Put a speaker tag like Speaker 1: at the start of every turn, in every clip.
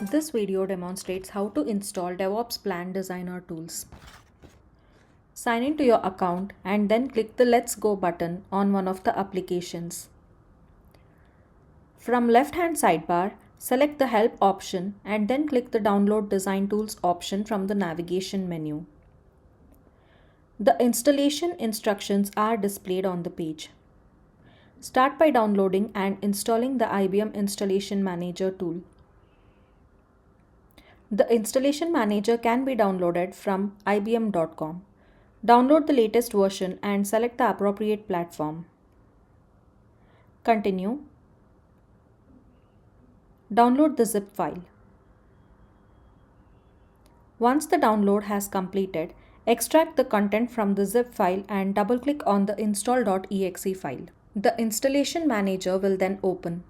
Speaker 1: This video demonstrates how to install DevOps Plan Designer tools. Sign into your account and then click the Let's Go button on one of the applications. From left-hand sidebar, select the Help option and then click the Download Design Tools option from the navigation menu. The installation instructions are displayed on the page. Start by downloading and installing the IBM Installation Manager tool. The Installation Manager can be downloaded from ibm.com. Download the latest version and select the appropriate platform. Continue. Download the zip file. Once the download has completed, extract the content from the zip file and double-click on the install.exe file. The Installation Manager will then open.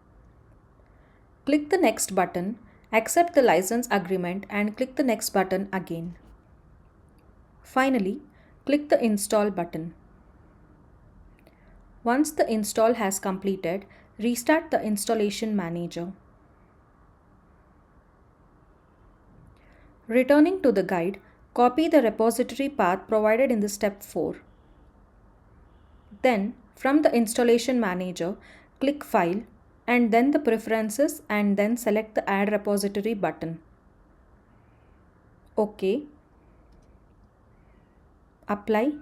Speaker 1: Click the Next button, accept the license agreement and click the Next button again. Finally, click the Install button. Once the install has completed, restart the Installation Manager. Returning to the guide, copy the repository path provided in the step 4. Then, from the Installation Manager, click File and then the Preferences and then select the Add Repository button. OK. Apply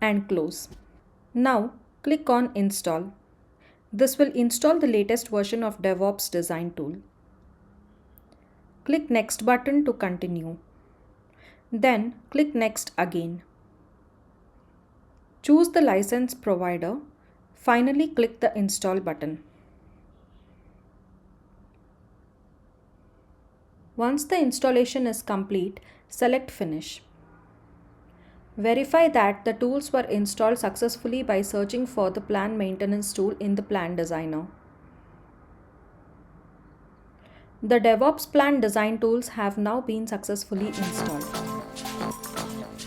Speaker 1: and close. Now, click on Install. This will install the latest version of DevOps Design Tool. Click Next button to continue. Then click Next again. Choose the license provider. Finally, click the Install button. Once the installation is complete, select Finish. Verify that the tools were installed successfully by searching for the Plan Maintenance tool in the Plan Designer. The DevOps Plan Design tools have now been successfully installed.